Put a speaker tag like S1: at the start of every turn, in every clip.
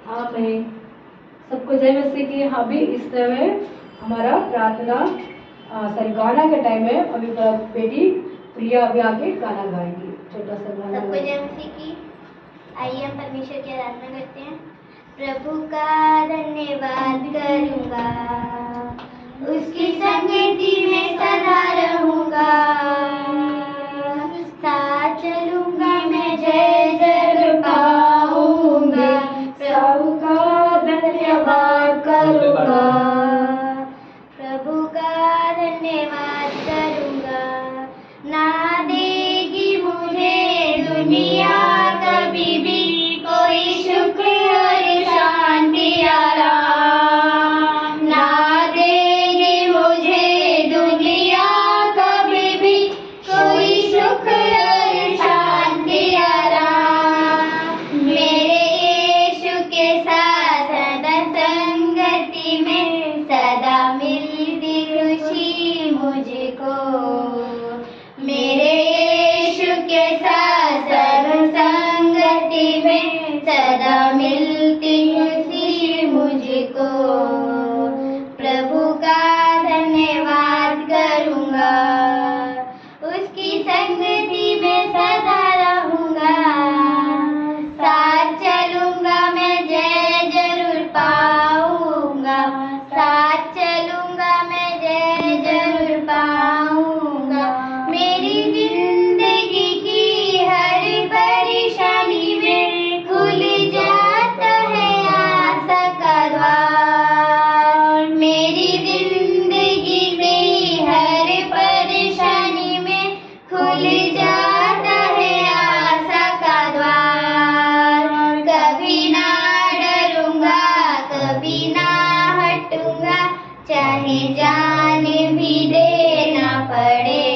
S1: आमीन। सबको जय मसीह की। अभी इस समय हमारा प्रार्थना सॉरी गाना का टाइम है। अभी बेटी प्रिया अभी आके गाना गाएगी, छोटा सा गाना।
S2: सबको जय मसीह की। आइए हम परमेश्वर की आराधना करते हैं। प्रभु का धन्यवाद करूंगा, उसकी संगति में सदा रहूंगा, साथ चलूंगा मैं जय जरूर पाऊंगा। प्रभु का धन्यवाद करूंगा, प्रभु का धन्यवाद करूंगा। ना देगी मुझे दुनिया कभी भी कोई सुख और शांति आराम, ना देगी मुझे दुनिया कभी भी कोई सुख और शांति आराम। मेरे यीशु के साथ सदा संगति में सदा मिलती खुशी मुझको। मेरे यीशु के साथ संगति में सदा मिलती खुशी मुझको। प्रभु का धन्यवाद करूंगा, उसकी संगति में सदा रहूंगा, साथ चलूंगा मैं जय जरूर पाऊंगा, साथ चलूंगा मैं जय जरूर पाऊंगा। मेरी जिंदगी की हर परेशानी में खुल जाता है आशा का द्वार। मेरी जिंदगी की हर परेशानी में खुल जाता है आशा का द्वार। कभी ना डरूंगा, कभी ना हटूंगा, चाहे जान भी देना पड़े।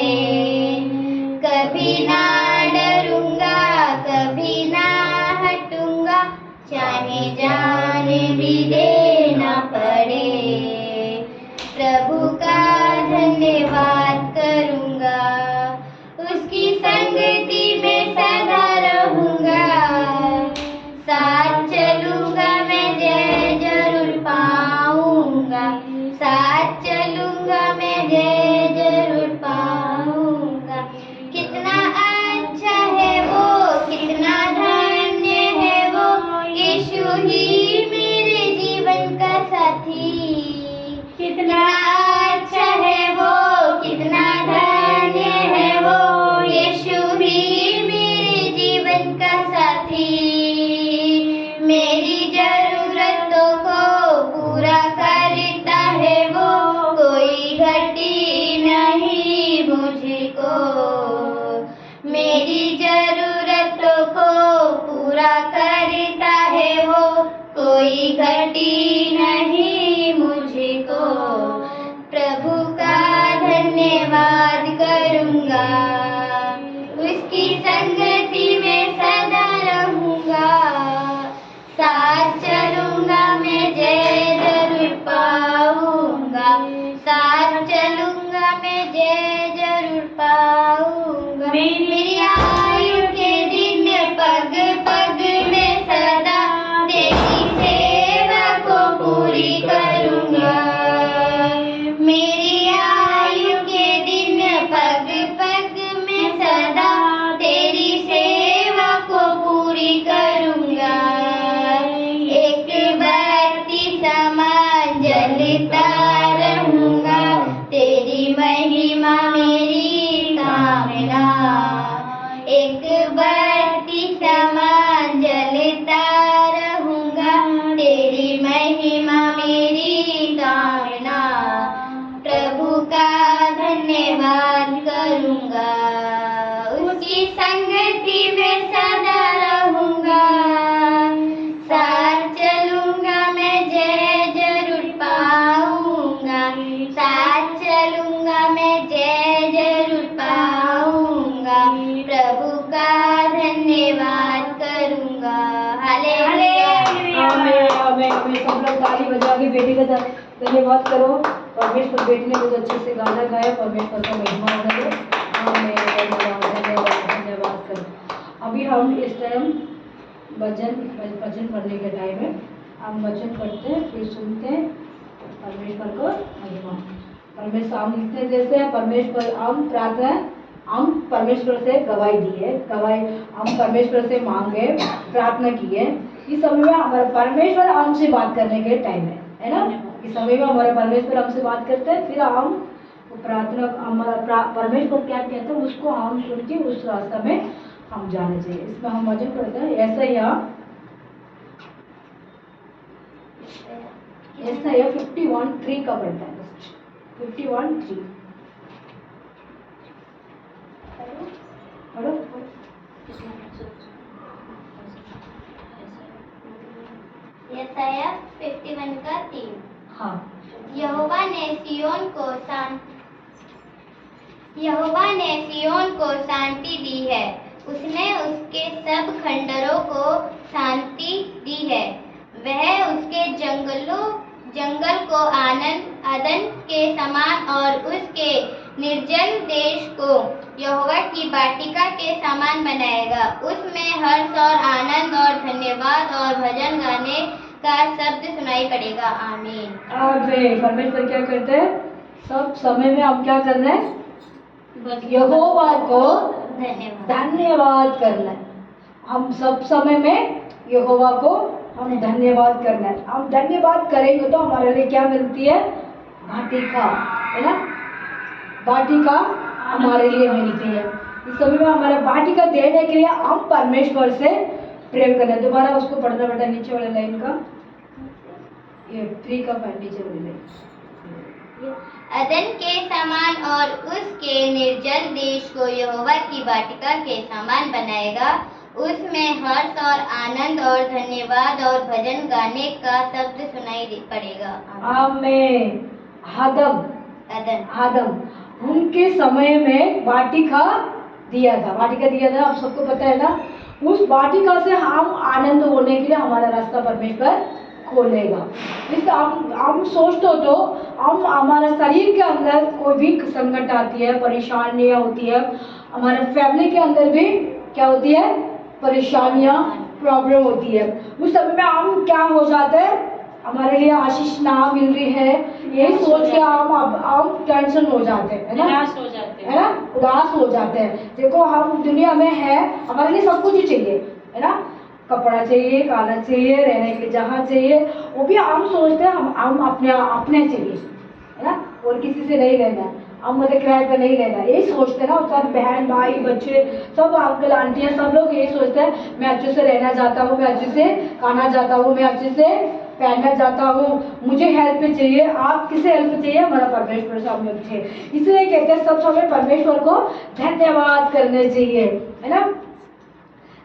S2: कभी ना डरूंगा, कभी ना हटूंगा, चाहे जान भी देना पड़े। प्रभु का धन्यवाद करूंगा, उसकी संगति में सदा रहूंगा, साथ चलूंगा मैं जय जरूर पाऊंगा, साथ चलूंगा मैं जय जरूर पाऊंगा। कितना अच्छा है वो, कितना धन्य है वो, यीशु ही मेरे जीवन का साथी। कितना अच्छा है वो, कितना धन्य है वो, यीशु ही मेरे जीवन का साथी। मेरी जरूरतों को पूरा करता है वो, कोई घटी नहीं मुझको। मेरी जरूरतों को पूरा करता है वो, कोई घटी नहीं मुझको। प्रभु का धन्यवाद करूंगा, उसकी संगति में सदा रहूंगा, साथ चलूंगा मैं जय जरूर पाऊंगा, साथ चलूंगा मैं जय जरूर पाऊंगा। मेरी आयु के दिन पग पग में सदा तेरी सेवा को पूरी करूंगा। मेरी आयु के दिन पग पग में सदा तेरी सेवा को पूरी करूंगा। एक बत्ती समान जलता रहूंगा, तेरी महिमा मेरी कामना। एक बत्ती समान जलता रहूंगा, तेरी महिमा मेरी कामना। प्रभु का धन्यवाद करूंगा, उसकी संगति में सदा रहूंगा, साथ चलूंगा मैं जय जरूर पाऊंगा, साथ चलूंगा मैं जय जरूर पाऊंगा। प्रभु का धन्यवाद करूंगा। हालेलुया।
S1: सब लोग ताली बजा के बेटी का धन्यवाद करो। परमेश्वर बेटी ने बहुत अच्छे से गाना गाया, परमेश्वर का महिमा होने दो। धन्यवाद धन्यवाद धन्यवाद करो। अभी हम इस टाइम भजन पढ़ने का टाइम है। हम वचन पढ़ते हैं, फिर सुनते हैं परमेश्वर को महिमा। परमेश्वर हम लिखते जैसे परमेश्वर हम प्रार्थना हम परमेश्वर से गवाही दी है, गवाही हम परमेश्वर से मांगे, प्रार्थना की है। इस समय में हमारा परमेश्वर हमसे बात करने के टाइम है ना। इस समय में हमारा परमेश्वर हमसे बात करते हैं, फिर हम प्रार्थना हमारा परमेश्वर क्या कहते हैं उसको हम सुन के उस रास्ता में हम जाने चाहिए। इसमें हम वचन पढ़ते हैं ऐसा ही ऐसा है 51:3 का पढ़ता है, 51:3 पढ़ो।
S2: यशायाह 51 का 3।
S1: हाँ।
S2: यहोवा ने सिय्योन को शांति दी है, उसने उसके सब खंडरों को शांति दी है। वह उसके जंगल को अदन के समान और उसके निर्जल देश को यहोवा की वाटिका के समान बनाएगा। उसमें हर्ष और आनंद और धन्यवाद और भजन गाने का शब्द सुनाई पड़ेगा। आमीन।
S1: आमीन। परमेश्वर क्या करते हैं, सब समय में हम क्या करना है, यहोवा को धन्यवाद करना है। हम सब समय में यहोवा को हम धन्यवाद करना है। हम धन्यवाद करेंगे तो हमारे लिए क्या मिलती है, वाटिका, है ना। वाटिका हमारे लिए मिलती है। इस समय में हमारा वाटिका देने के लिए हम परमेश्वर से प्रेम करना है। दोबारा उसको पढ़ना बेटा, नीचे वाले लाइन का, ये 3 का नीचे वाली लाइन।
S2: अदन के समान और उसके निर्जल देश को यहोवा की वाटिका के समान बनाएगा। उसमें हर्ष और आनंद और धन्यवाद और भजन गाने का शब्द सुनाई पड़ेगा।
S1: आमीन।
S2: अदन
S1: उनके समय में वाटिका दिया था, आप सबको पता है ना। उस वाटिका से हम आनंद होने के लिए हमारा रास्ता परमेश्वर खोलेगा। इस हम सोचते हो तो हम हमारा शरीर के अंदर कोई भी संकट आती है, परेशानियां होती है, हमारे फैमिली के अंदर भी क्या होती है, परेशानियां, प्रॉब्लम होती है। उस समय में हम क्या हो जाते हैं, हमारे लिए आशीष ना मिल रही है, यही सोच के हम टेंशन हो जाते हैं, है ना, है ना, उदास हो जाते हैं। देखो हम दुनिया में है, हमारे लिए सब कुछ ही चाहिए, है ना, कपड़ा चाहिए, खाना चाहिए, रहने के जगह चाहिए, वो भी हम सोचते हैं हम अपने चाहिए, है ना, और किसी से नहीं रहना, हम मतलब किराए पर नहीं रहना, यही सोचते हैं ना। सब बहन भाई बच्चे सब अंकल आंटियाँ सब लोग यही सोचते हैं, मैं अच्छे से रहना चाहता हूँ, मैं अच्छे से खाना चाहता हूँ, मैं अच्छे से पहनना चाहता हूँ, मुझे हेल्प चाहिए। आप किसे हेल्प चाहिए, हमारा परमेश्वर से हम हेल्प चाहिए। इसलिए कहते हैं सब समय परमेश्वर को धन्यवाद करने चाहिए, है ना।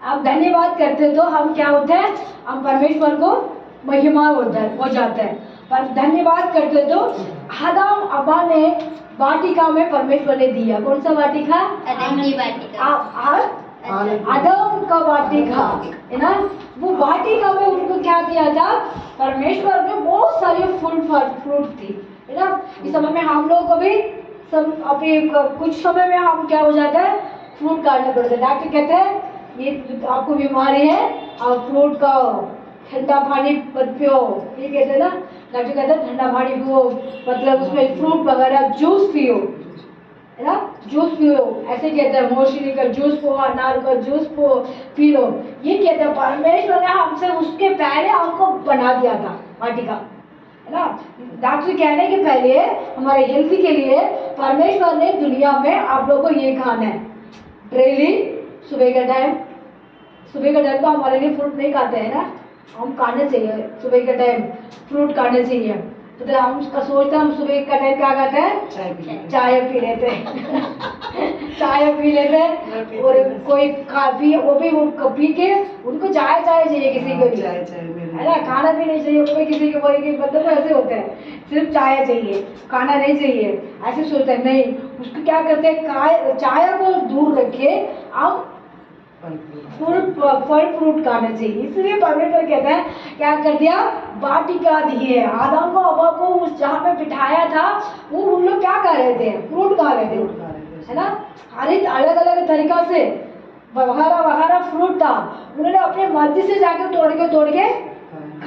S1: आप धन्यवाद करते तो हम क्या होते हैं, हम परमेश्वर को महिमा हो जाते हैं। पर धन्यवाद करते तो आदम अब्बा ने वाटिका में परमेश्वर ने दिया, कौन सा वाटिका,
S2: अदन की वाटिका,
S1: आदम का वाटिका, है ना। वो वाटिका में उनको क्या दिया था, परमेश्वर ने बहुत सारे फ्रूट थी, है ना। इस समय में हम लोग को भी सब अभी कुछ समय में हम क्या हो जाता है, फ्रूट काटना पड़ता है। डॉक्टर कहते हैं ये आपको बीमारी है, आप फ्रूट का ठंडा पानी मत पियो, ये कहते हैं ना, डॉक्टर कहते हैं ठंडा पानी पियो, मतलब उसमें फ्रूट वगैरह जूस पियो, है ना, जूस पियो, ऐसे कहते हैं। मौसमी का जूस पियो, अनार का जूस पी लो, ये कहते हैं। परमेश्वर ने हमसे उसके पहले हमको बना दिया था वाटिका, है ना। डॉक्टर कहने के पहले हमारे हेल्थ के लिए परमेश्वर ने दुनिया में आप लोगों को ये खाना है डेली, सुबह का टाइम तो हमारे लिए फ्रूट नहीं खाते हैं ना, हम खाने चाहिए सुबह के टाइम, फ्रूट खाने चाहिए। तो हम उसका सोचते हैं, हम सुबह का टाइम क्या खाते हैं, चाय पी लेते हैं चाय पी लेते हैं, और कोई काफी वो भी वो पी के उनको चाय चाहिए, किसी को भी, है ना, खाना भी नहीं चाहिए, कोई किसी को कोई मतलब ऐसे होते हैं, सिर्फ चाय चाहिए, खाना नहीं चाहिए, ऐसे सोचते हैं। नहीं, उसको क्या करते हैं, चाय को दूर रखे, हम फल फ्रूट खाना चाहिए। इसलिए परमेश्वर कहता है क्या कर दिया, वाटिका दी है। आदम को हवा को उस जहाँ पे बिठाया था, वो उन लोग क्या खा रहे थे, फ्रूट खा रहे थे, है ना। हर एक अलग अलग तरीका से वगैरह फ्रूट था, उन्होंने अपने मर्जी से जाके तोड़ के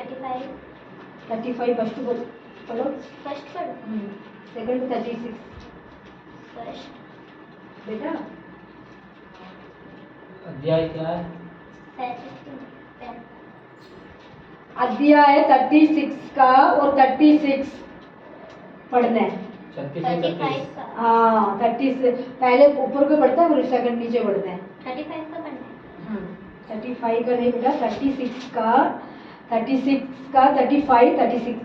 S2: 35
S1: 35 फर्स्ट पढ़ो।
S2: फर्स्ट पढ़ो।
S1: सेकंड 36
S2: फर्स्ट
S1: बेटा।
S3: अध्याय क्या है?
S2: 36
S1: अध्याय 36 का और 36 पढ़ना है।
S2: 35 का
S1: हाँ 30 से पहले ऊपर को पढ़ता है फिर सेकंड नीचे पढ़ता है।
S2: 35 का पढ़ना है।
S1: 35 का नहीं बेटा, 36 का 35 36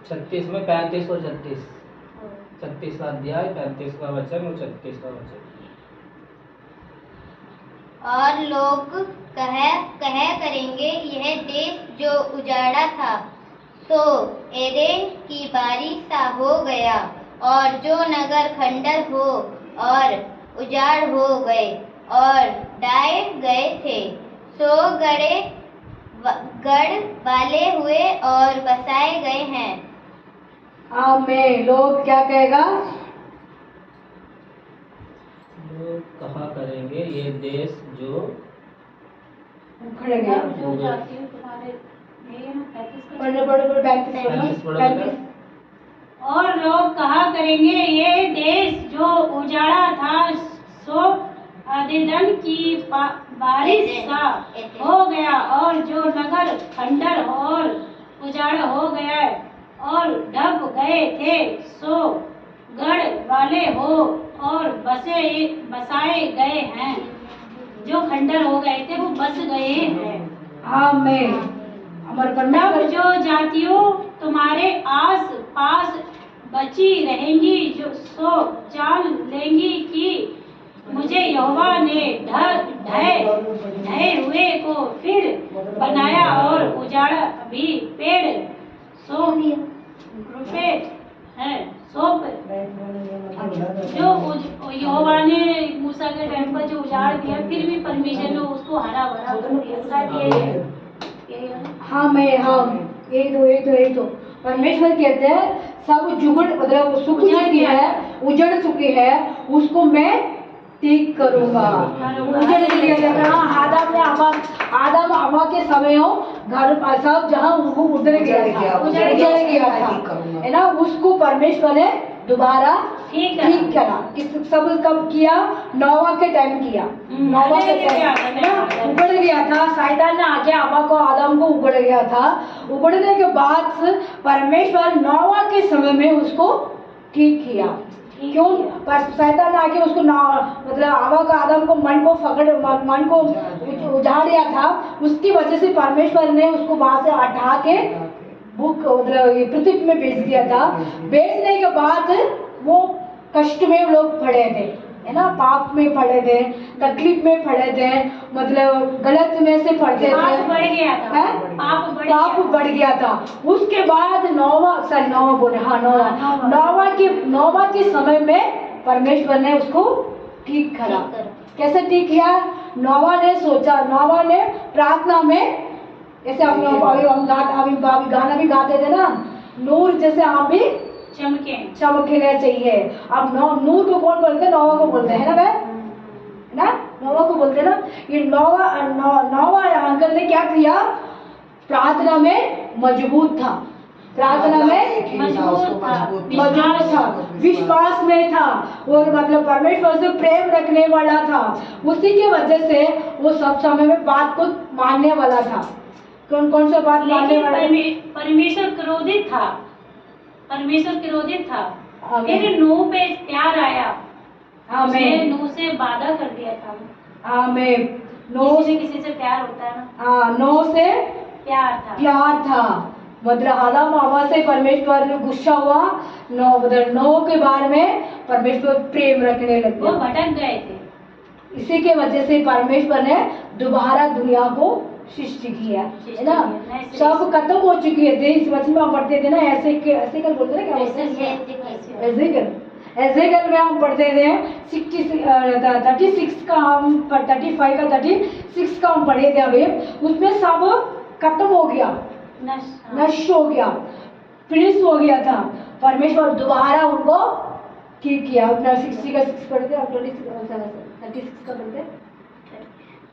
S3: 36 में 35 और 36, 36 का अध्याय, 35 का वचन और 36 का वचन।
S2: और लोग कह करेंगे, यह देश जो उजाड़ा था तो एदेन की बारी सा हो गया, और जो नगर खंडर हो और उजाड़ हो गए और डाए गए थे, सो गढ़ वाले हुए और बसाए गए हैं।
S1: आमेन। लोग क्या कहेगा?
S3: लोग कहा करेंगे, ये देश जो
S1: उखड़ गया।
S4: जो जाति हो तुम्हारे ये है ना 35 का।
S1: पढ़ो
S3: 35 पढ़ो
S1: 35।
S4: और लोग कहा करेंगे, ये देश जो उजाड़ा था सो आदेदन की बारिश सा हो गया, और जो नगर खंडर और उजाड़ हो गया और ढब गए थे, सो गढ़ वाले हो और बसाए गए हैं। जो खंडर हो गए थे वो बस गए हैं।
S1: आमेन। हमारे
S4: तब
S1: परमेश्वर
S4: जो जातियों तुम्हारे आस पास बची रहेंगी, जो सो जान लेंगी कि मुझे यहोवा ने ढहे हुए को फिर बनाया और उजाड़ा भी पेड़ सो रुपए है सौंप। जो यहोवा ने मूसा के टाइम पर जो उजाड़ दिया, फिर भी परमेश्वर ने उसको हरा भरा कर दिया। शायद यही है।
S1: हाँ मैं हाँ यही तो परमेश्वर कहते हैं सब जुगड़ मतलब सूख उजड़ चुकी है उसको मैं ठीक करूंगा। उजड़ गया था। आदम हवा के समय हो घर सब जहाँ वो उजड़ गया था है ना, उसको परमेश्वर ने दोबारा ठीक करा। सब कब किया? नोवा के टाइम किया। नोवा के टाइम उगड़ गया था, शैतान ने आके हवा को आदम को उगड़ गया था। उगड़ने के बाद परमेश्वर नोवा के समय में उसको ठीक किया। क्यों? पर शैतान ने आके उसको मतलब हवा का आदम को मन को उजाड़ दिया था। उसकी वजह से परमेश्वर ने उसको वहां से हटा के मतलब पृथ्वी में भेज दिया था। भेजने के बाद वो कष्ट में लोग पड़े थे है ना, पाप में पड़े थे, तकलीफ में पड़े थे, मतलब गलत में से पड़ते थे।
S4: पाप बढ़ गया था।
S1: पाप बढ़ गया था। उसके बाद नोवा के समय में परमेश्वर ने उसको ठीक करा। कैसे ठीक किया? नोवा ने प्रार्थना में, जैसे हम गाना भी गाते थे ना, नूर जैसे हम भी चमकने चाहिए। अब नूर को कौन बोलते हैं? नोवा को बोलते हैं ना नोवा को बोलते हैं ना। ये नोवा अंकल ने क्या किया? प्रार्थना में मजबूत था, विश्वास में था और मतलब परमेश्वर से प्रेम रखने वाला था। उसी की वजह से वो सब समय में बात को मानने वाला था। कौन सा बात मानने वाला?
S4: परमेश्वर क्रोधित था। फिर नूह पे प्यार आया। उसने नूह से वादा कर दिया था। किसी से प्यार होता है ना।
S1: नूह से
S4: प्यार था।
S1: मतलब आदम हवा से परमेश्वर गुस्सा हुआ। नूह के बारे में परमेश्वर प्रेम रखने लग गया।
S4: वो भटक गए थे।
S1: इसी के वजह से परमेश्वर ने दोबारा दुनिया को सृष्टि किया है ना। सब खत्म हो चुकी है। इस वचन में हम पढ़ते थे ना, ऐसे कर बोलते ना, क्या बोलते हैं? एजेकल में हम पढ़ते थे 36 का, हम 35 का 36 का हम पढ़े थे। अभी उसमें सब खत्म हो गया, नष्ट हो गया, फिनिश हो गया था। परमेश्वर दोबारा उनको ठीक किया। अपना 60 का 6 पढ़ते, अब 36 का पढ़ते।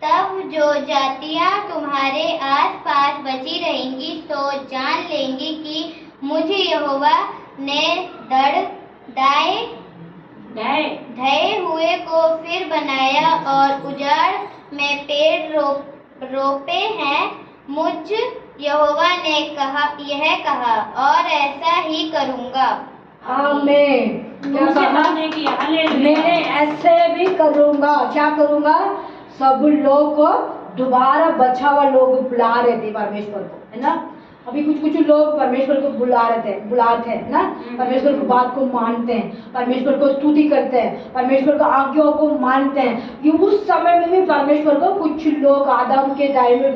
S2: तब जो जातियां तुम्हारे आसपास बची रहेंगी तो जान लेंगी कि मुझे यहोवा ने ढहे हुए को फिर बनाया और उजाड़ में पेड़ रोपे हैं। मुझ यहोवा ने यह कहा और ऐसा ही करूँगा।
S1: आमीन। क्या
S4: मुझसे
S1: कहा?
S4: बात है कि हालेलुया।
S1: मैं ऐसे भी करूँगा। क्या करूँगा? सब लोग को दोबारा बचा हुआ लोग बुला रहे थे परमेश्वर को, है ना। अभी कुछ लोग परमेश्वर को बुलाते हैं ना, परमेश्वर की बात को मानते हैं, परमेश्वर को स्तुति करते हैं, परमेश्वर को आज्ञाओं को मानते हैं। ये उस समय में भी परमेश्वर को कुछ लोग आदम के टाइम में,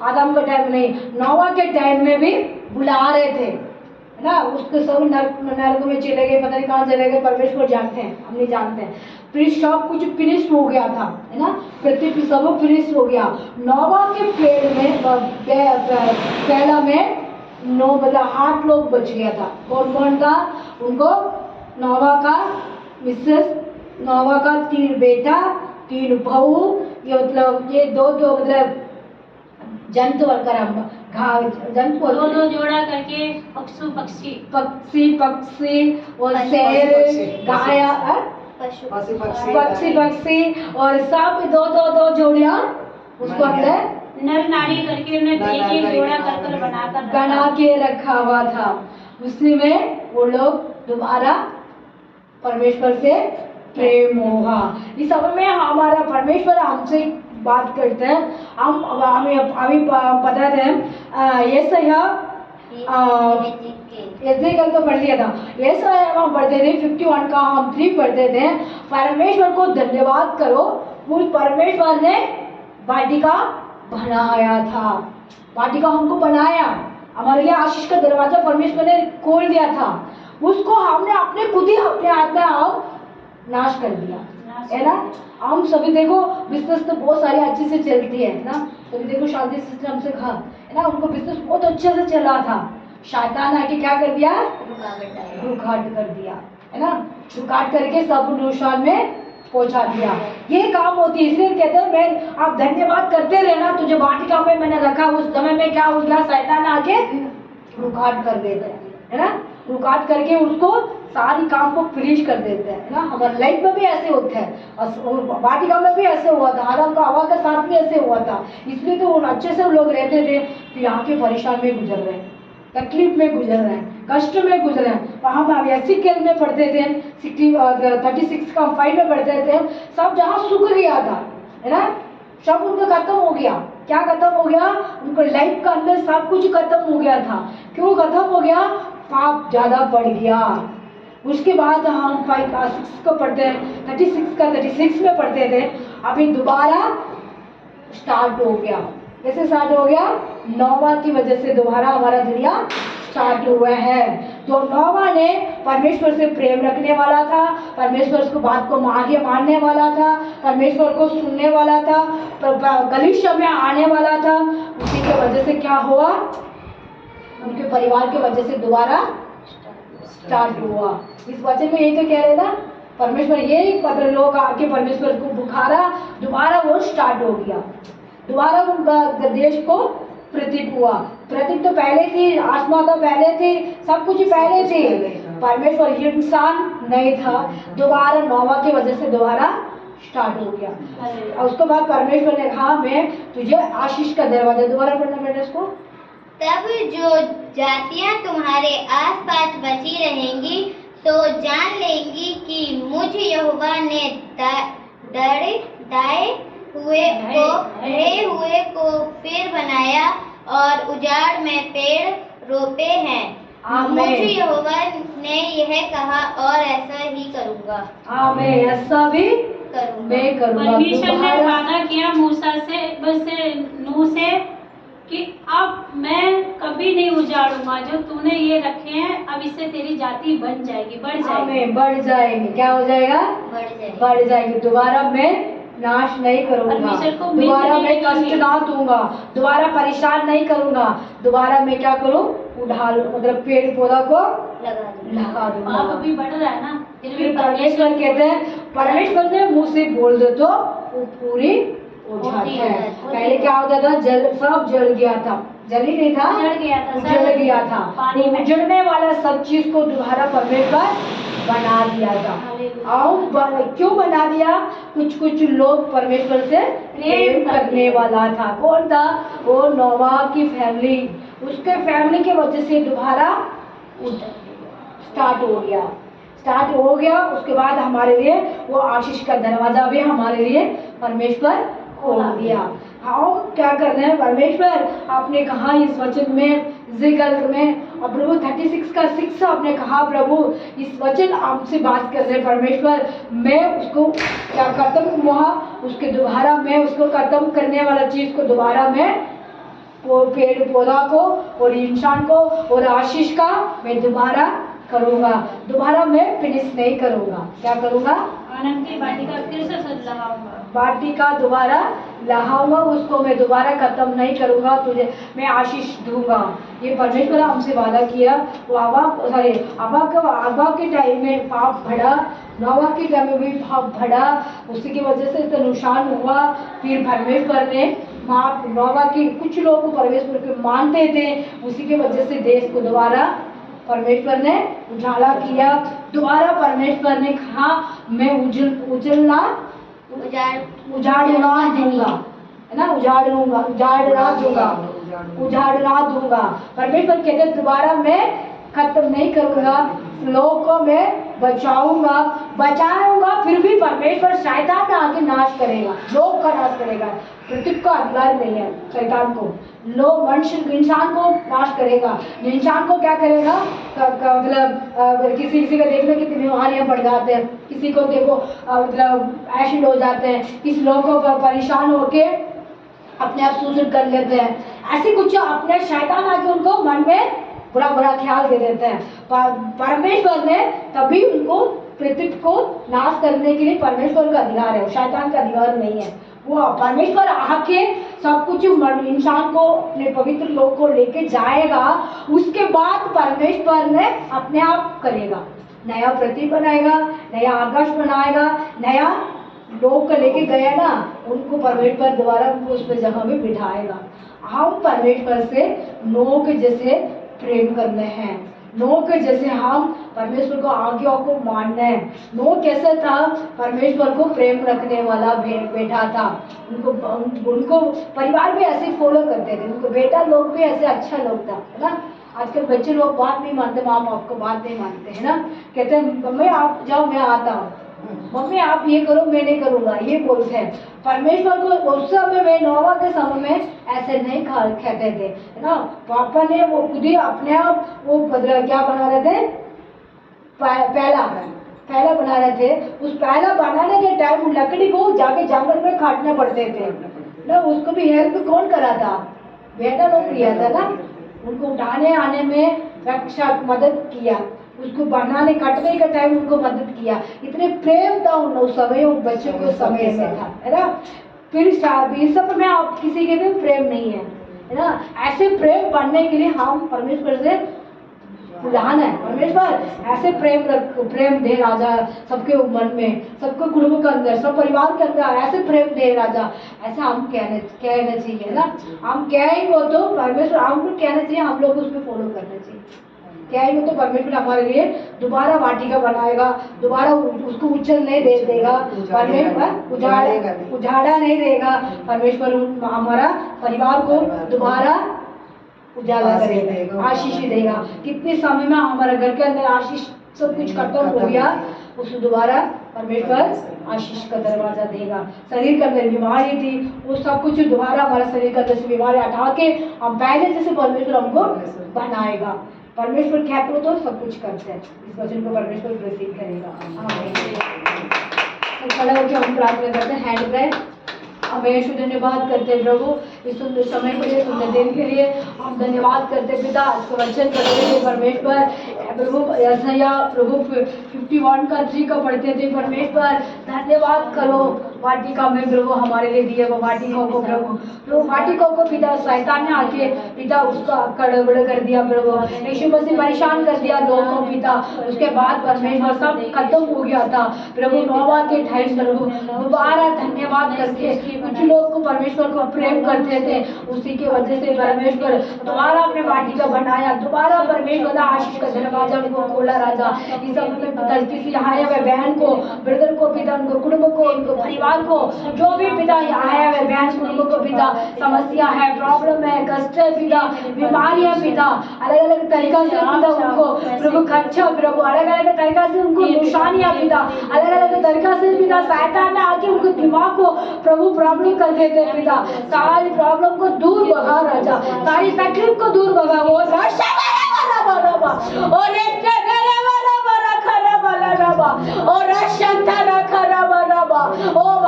S1: आदम का टाइम नहीं, नोवा के टाइम में भी बुला रहे थे, है ना। उसके सब नरक में चले गए, पता नहीं कहाँ चले गए, परमेश्वर जानते हैं, हम नहीं जानते हैं। फिर सब कुछ फिनिश हो गया था, है ना, पृथ्वी पे सब फिनिश हो गया। नोवा के पेड़ में पहला में 8 लोग बच गया था। कौन कौन था? उनको नोवा का मिसेस, नोवा का 3 बेटा, 3 बहू, ये मतलब ये दो मतलब जंतु जंतु
S4: दो जोड़ा करके
S1: पक्षी और शेर, गाय, पक्षी और सब दो जोड़ियां उसको अंदर
S4: नर नारी करके उन्हें एक जोड़ा कर
S1: बना के रखा हुआ था। उसी में वो लोग दोबारा परमेश्वर से प्रेम होगा। इस समय में हमारा परमेश्वर हमसे बात करते हैं। हम अभी पता है ऐसे कल तो पढ़ लिया था। ऐसा हम पढ़ते थे 51 का हम 3 पढ़ते थे। परमेश्वर को धन्यवाद करो, वो परमेश्वर ने वाटिका बनाया था। वाटिका हमको बनाया, हमारे लिए आशीष का दरवाजा परमेश्वर ने खोल दिया था। उसको हमने खुद ही अपने हाथ में नाश कर दिया, है ना। हम सभी देखो बिजनेस तो बहुत सारी अच्छे से चलती है ना। सभी देखो शादी सिस्टम से खा, है ना, उनको बिजनेस बहुत अच्छे से चला था। शैतान आके क्या कर दिया? रुकावट कर दिया, है ना। रुकावट करके सब नुकसान में पहुंचा दिया। ये काम होती है, इसलिए कहते हैं मैं आप धन्यवाद करते रहना। तुझे वाटिका में मैंने रखा, उस समय में क्या हुआ? शैतान आके रुकावट कर देता है ना। रुकावट करके उसको सारी काम को फिनिश कर देते हैं ना। हमारे लाइफ में भी ऐसे होते हैं और वाटिका में भी ऐसे हुआ था, आदम का हवा के साथ भी ऐसे हुआ था। इसलिए तो अच्छे से लोग रहते थे, तो यहाँ के परेशान में गुजर रहे हैं, तकलीफ में गुजर रहे हैं, कष्ट में गुजर रहे हैं। हम एसिकेल में पढ़ते थे 36 का 5 में पढ़ते थे। सब जहाँ सूख गया था, है ना, सब उनका खत्म हो गया। क्या खत्म हो गया? उनको लाइफ का अंदर सब कुछ खत्म हो गया था। क्यों खत्म हो गया? पाप ज्यादा बढ़ गया। उसके बाद हम 6 को पढ़ते हैं, 36 में पढ़ते थे। अभी दोबारा स्टार्ट हो गया। कैसे स्टार्ट हो गया? नोवा की वजह से दोबारा हमारा दुनिया स्टार्ट हुआ है। तो नोवा ने परमेश्वर से प्रेम रखने वाला था, परमेश्वर को बात को मानने वाला था, परमेश्वर को सुनने वाला था, गलीशा में आने वाला था। उसी के वजह से क्या हुआ? उनके परिवार के वजह से दोबारा स्टार्ट हुआ। इस वचन में यही तो कह रहे ना, परमेश्वर यही पत्र लोग आके परमेश्वर को बुखारा, दोबारा वो स्टार्ट हो गया। दोबारा उनका देश को प्रतीक हुआ। प्रतीक तो पहले थी, आसमां तो पहले थी, सब कुछ पहले थी। परमेश्वर ये इंसान नहीं था, दोबारा नोवा की वजह से दोबारा स्टार्ट हो गया। और उसके बाद परमेश्वर ने कहा मैं तुझे आशीष का दरवाजा, दोबारा पढ़ना बेटा इसको।
S2: तब जो जातियां तुम्हारे आसपास बची रहेंगी तो जान लेंगी कि मुझ यहोवा ने ढहे हुए को फिर बनाया और उजाड़ में पेड़ रोपे हैं। मुझ यहोवा ने यह कहा और ऐसा ही करूँगा।
S1: आमीन। ऐसा भी मैं करूँगा।
S4: परमेश्वर ने वादा किया मूसा से, नूह से कि अब मैं कभी नहीं उजाड़ूंगा, जो तूने ये रखे हैं अब इससे तेरी जाति बन जाएगी, बढ़ जाएगी।
S1: बढ़ जाएगी। क्या हो जाएगा? बढ़ जाएगी। दोबारा मैं नाश नहीं करूंगा, दोबारा मैं कष्ट ना दूंगा, दोबारा परेशान नहीं करूंगा, दोबारा मैं क्या करूं? मतलब पेड़ पौधा को लगा दूंगा।
S4: पाप अभी बढ़ रहा है ना, फिर भी
S1: परमेश्वर कहते हैं, परमेश्वर ने मुंह से बोल दो तो वो पूरी हो
S2: होती
S1: जाता है।
S2: है, होती
S1: पहले
S2: है।
S1: क्या होता था, जल सब जल गया था, जल ही नहीं था,
S4: उजड़ गया था, सब
S1: उजड़ गया था।
S4: पानी में।
S1: उजड़ने वाला सब चीज को दोबारा परमेश्वर बना दिया था। और क्यों बना दिया? कुछ कुछ लोग परमेश्वर से प्रेम करने वाला था। कौन था वो? नोवा की फैमिली। उसके फैमिली की वजह से दोबारा स्टार्ट हो गया। उसके बाद हमारे लिए वो आशीष का दरवाजा भी हमारे लिए परमेश्वर खोल दिया। हम क्या कर रहे हैं? परमेश्वर आपने कहा इस वचन में, जिक्र में, और प्रभु 36 का 6 आपने कहा, प्रभु इस वचन आपसे बात कर रहे हैं परमेश्वर, मैं उसको क्या खत्म हुआ, उसके दोबारा मैं उसको खत्म करने वाला चीज को दोबारा मैं वो पेड़ पौधा को और इंसान को और आशीष का मैं दोबारा करूँगा। दोबारा मैं फिनिश नहीं करूँगा। क्या करूँगा?
S4: आनंद की वाटिका फिर से सज लगाऊंगा।
S1: वाटिका दोबारा लगाऊंगा, उसको मैं दोबारा खत्म नहीं करूँगा, तुझे मैं आशीष दूंगा। ये परमेश्वर हमसे वादा किया। वो आबा के टाइम में पाप बढ़ा, नोवा के टाइम में भी पाप बढ़ा, उसी की वजह से तो नुकसान हुआ। फिर परमेश्वर ने नोवा के कुछ लोग परमेश्वर को मानते थे, उसी की वजह से देश को दोबारा परमेश्वर ने उजाला किया। दोबारा परमेश्वर ने कहा मैं उजाड़ना दूंगा, है ना, उजाड़ना दूंगा। परमेश्वर कहते दोबारा मैं खत्म नहीं करूंगा, लोगों को मैं बचाऊंगा। फिर भी परमेश्वर शैतान आके नाश करेगा, लोग का नाश करेगा। पृथ्वी का अधिकार नहीं है शैतान को, लोग मनुष्य इंसान को नाश करेगा। इंसान को क्या करेगा? मतलब किसी का देख लो कितनी बीमारियां बढ़ जाते हैं, किसी को देखो मतलब एसिड हो जाते हैं, किसी लोगों को परेशान होके अपने आप सुसाइड कर लेते हैं। ऐसे कुछ अपने शैतान आके उनको मन में बुरा ख्याल दे देते हैं। परमेश्वर ने तभी उनको पृथ्वी को नाश करने के लिए परमेश्वर का अधिकार है, शैतान का अधिकार नहीं है। वो परमेश्वर आके सब कुछ इंसान को अपने पवित्र लोग को लेके जाएगा। उसके बाद परमेश्वर ने अपने आप करेगा, नया पृथ्वी बनाएगा, नया आकाश बनाएगा, नया लोग को लेके गया ना, उनको परमेश्वर दोबारा उस पे जगह में बिठाएगा। हम परमेश्वर से नोह के जैसे प्रेम करने हैं, नोह के जैसे हम परमेश्वर को आज्ञा को मानना है। नोह कैसा था? परमेश्वर को प्रेम रखने वाला बेटा था। उनको परिवार भी ऐसे फॉलो करते थे, उनको बेटा लोग भी ऐसे अच्छा लोग था, है ना। आजकल बच्चे लोग बात नहीं मानते, माँ बाप को बात नहीं मानते, है ना। कहते हैं मम्मी आप जाओ मैं आता हूँ, मम्मी आप ये करो मैं नहीं करूँगा, ये बोलते हैं। परमेश्वर को उस समय में, नोवा के समय में ऐसे नहीं कहते थे, है ना। पापा ने वो खुद ही अपने आप वो क्या बना रहे थे? पहला बना रहे थे। उस पहला बनाने के टाइम लकड़ी को जाके जंगल में काटने पड़ते थे ना। उसको भी हेल्प कौन करा था? बेटा लोग किया था ना। उनको उठाने आने में रक्षा मदद किया, उसको बनाने काटने का टाइम उनको मदद किया। इतने प्रेम था उस समय, उन बच्चों को समय में था, है ना। फिर इस सब में आप किसी के भी प्रेम नहीं है ना। ऐसे प्रेम बढ़ने के लिए हम परमेश्वर से बुलाना है। परमेश्वर ऐसे प्रेम दे राजा सबके मन में, सबके कुटुंब के अंदर, सब परिवार के अंदर ऐसे प्रेम दे राजा। ऐसा हम कहना चाहिए ना। हम कहेंगे तो परमेश्वर हमको कहना चाहिए, हम लोग उसमें फॉलो करना चाहिए। कहेंगे तो परमेश्वर हमारे लिए दोबारा वाटिका बनाएगा, दोबारा उसको उछल नहीं दे देगा, परमेश्वर उजाड़ा नहीं देगा। परमेश्वर हमारा परिवार को दोबारा उजाला करेगा, आशीष देगा। कितने समय में हमारे घर के अंदर आशीष सब कुछ खत्म हो गया, उसको दोबारा परमेश्वर आशीष का दरवाजा देगा। शरीर के अंदर बीमारी थी, वो सब कुछ दोबारा हमारा शरीर के अंदर से बीमारी हटा के हम पहले जैसे परमेश्वर हमको बनाएगा। परमेश्वर कहते हो तो सब कुछ करते हैं। इस वचन को परमेश्वर प्रसिद्ध करेगा। खड़ा होकर हम प्रार्थना करते हैं, हैंड प्रेयर। हमें यीशु धन्यवाद करते हैं प्रभु इस सुंदर समय के लिए, सुंदर दिन के लिए। हम धन्यवाद करते हैं पिता, इसको वचन करते थे परमेश्वर। प्रभु यशायाह प्रभु 51 का 3 का पढ़ते थे परमेश्वर। धन्यवाद करो वाटिका में प्रभु हमारे लिए दिए वो वाटिकों को प्रभु वाटिकों को पिता शैतान ने आके पिता उसका गड़बड़ कर दिया प्रभु, यीशु मसीह परेशान कर दिया लोगों को पिता। उसके बाद परमेश्वर सब खत्म हो गया था प्रभु। नोवा के टाइम प्रभु दोबारा धन्यवाद करके कुछ लोग को परमेश्वर को प्रेम करते थे, उसी की वजह से परमेश्वर दोबारा अपने वाटिका बनाया, दोबारा परमेश्वर आशीष का दरवाजा उनको खोला राजा। इस समय में पिता किसी आए हुए बहन को, ब्रदर को पिता, उनको कुटुंब को, उनको परिवार को, जो भी पिता आया हुए बहन कुटुंब को पिता समस्या है, प्रॉब्लम है, कष्ट है पिता, बीमारियां पिता, अलग अलग तरीका से पिता उनको प्रभु खर्चा प्रभु, अलग अलग तरीका से उनको निशानियां पिता, अलग अलग तरीका से पिता शैतान ने आके उनको दिमाग को प्रभु प्रॉब्लम कर देते पिता। सारी प्रॉब्लम को दूर भगा राजा, सारी तकलीफ को दूर भगा। वो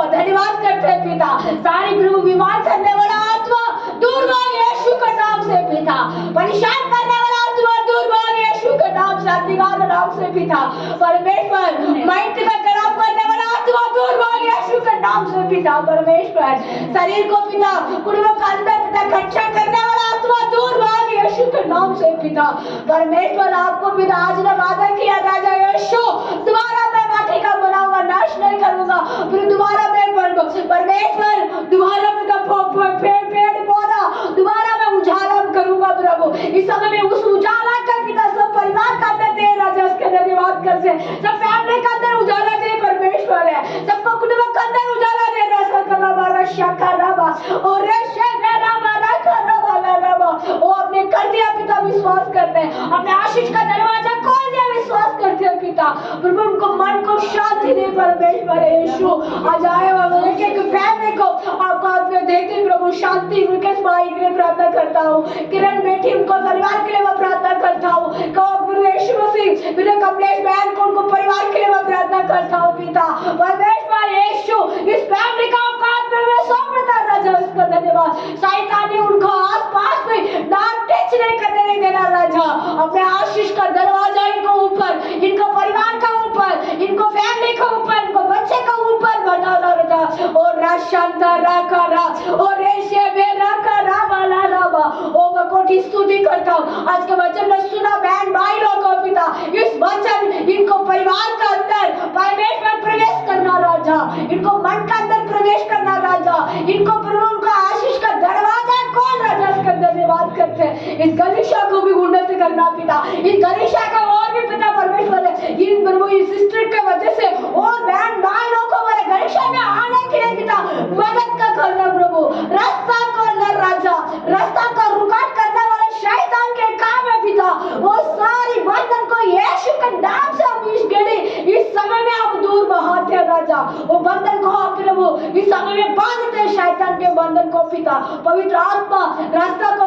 S1: धन्यवाद करते हैं पिता, सारी प्रभु बीमार करने वाला आत्मा दूर भाग यीशु के नाम से पिता, परेशान करने वाला आत्मा दूर भाग यीशु के नाम से, अधिकार के नाम से पिता। परमेश्वर माइंड का खराब करने वाला आत्मा दूर भाग यीशु के नाम से पिता। परमेश्वर शरीर को पिता, कुटुंब का अंदर पिता खर्चा करने वाला आत्मा दूर भाग यीशु के नाम से पिता। परमेश्वर आपको पिता आज ने वादा किया राजा यीशु दोबारा मैं वाटिका बनाऊंगा, नाश नहीं करूंगा, फिर दोबारा मैं परमेश्वर दोबारा पेड़ पौधा दोबारा मैं उजाला करूंगा प्रभु। इस समय में उस उजाला का पिता सब परिवार का अंदर दे राजा, उसके धन्यवाद कर से सब फैमिली का अंदर उजाला दे परमेश्वर है, सबको कुटुंब का अंदर उजाला दे राजा करना बारा शाखा रबा और रेशे मेरा मारा करना वाला रबा। वो अपने कर दिया पिता, विश्वास करते हैं, अपने आशीष का दरवाजा खोल दिया, विश्वास करते हैं पिता। प्रभु उनको मन को शांति दे परमेश्वर यीशु। आज आए हुए एक फैमिली को आपका हाथ में देते प्रभु शांति, मुकेश भाई के लिए प्रार्थना करता हूँ, किरण बेटी उनको परिवार के लिए मैं प्रार्थना करता हूँ, यीशु मसीह मेरे कमलेश बहन को उनको परिवार के लिए मैं प्रार्थना करता हूँ पिता। परमेश्वर यीशु इस फैमिली का आपका हाथ में मैं सौंपता राजा, इसका धन्यवाद। शैतान ने उनको आस-पास में नाम टच नहीं करने नहीं देना राजा, अपने आशीष का दरवाजा इनको ऊपर, इनको परिवार का ऊपर, इनको फैमिली का ऊपर, इनको बच्चे का ऊपर बनाना राजा। और राशांता राकारा और ऐसे मेरा करा वाला राबा। ओ मैं कोटि स्तुति करता हूँ, आज के वचन में सुना बहन भाई लोगों पिता, इस वचन इनको परिवार का अंदर परमेश्वर प्रवेश करना राजा, इनको मन का अंदर प्रवेश करना राजा, इनको प्रभु उनका आशीष का दरवाजा खोल राजा, इसका धन्यवाद करते हैं। इस गलीशा को भी उन्नति करना पिता, इस गलीशा का और भी पिता परमेश्वर है, इन प्रभु इस सिस्टर के वजह से और बहन भाई लोगों को मेरे गलीशा में आने के लिए पिता मदद का करना प्रभु, रास्ता खोलना राजा, रास्ता का रुकावट करने वाले शैतान के काम है पिता, वो सारी बंधन को यीशु के नाम से हम इस घड़ी इस समय में आप दूर बहाते राजा, वो बंधन को आप प्रभु इस समय में बांधते शैतान के बंधन को पिता। पवित्र आत्मा रास्ता को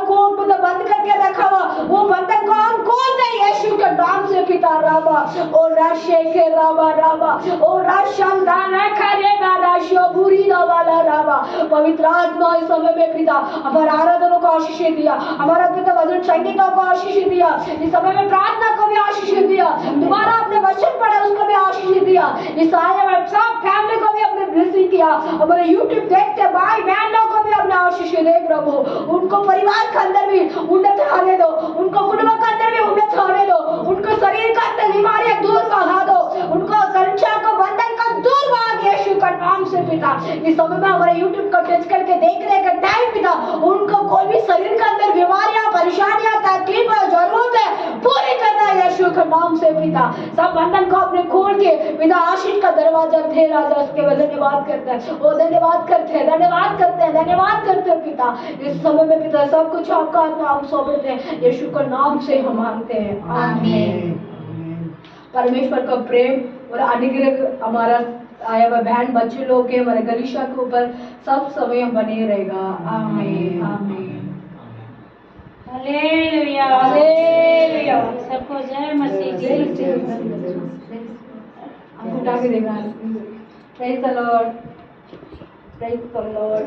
S1: बंद करके रखा हुआ वो बंधन को हम खोलते यीशु के नाम से पिता। राबा और राशे के राबा राबा और राशांदाना करेगा राशो बुरी वाला राबा। पवित्र आत्मा इस समय में पिता हमारे आराधनों को आशीष दिया, हमारा पिता वचन संगीतों को आशीष दिया, इस समय में प्रार्थना को भी आशीष दिया, दोबारा अपने वचन पढ़े उसको भी आशीष दिया, इस आए में सब फैमिली को भी अपने ब्लेसिंग किया, हमारे यूट्यूब देखते भाई बहनों को भी अपने आशीष दे प्रभु, उनको परिवार के अंदर भी उन्नत आने दो, उनको कुटुंब के अंदर भी उन्नत आने दो, उनको शरीर का अंदर बीमारियां दूर भगा दो, उनको संख्या को बंधन का दूर भाग यीशु का नाम से पिता। इस समय में हमारे यूट्यूब को टच करके देखने का टाइम पिता, उनको कोई भी शरीर के अंदर बीमारियां परेशानियां तकलीफ जरूरत है पूरी करना यीशु के नाम से पिता। सब बंधन को अपने खोल के पिता आशीष का दरवाजा थे राजा, उसके बाद धन्यवाद करते हैं, वो धन्यवाद करते हैं, धन्यवाद करते हैं, धन्यवाद करते हैं पिता। इस समय में पिता सब कुछ आपका नाम सौंपते हैं, यीशु का नाम से हम मांगते हैं, आमीन। परमेश्वर का प्रेम और अनुग्रह हमारा आया हुआ बहन बच्चे लोग के हमारे गलीशा के ऊपर सब समय बने रहेगा, आमीन आमीन।
S4: Hallelujah hallelujah. सबको जय मसीह की।
S1: हम उठा के देगा। Praise the Lord, praise the Lord.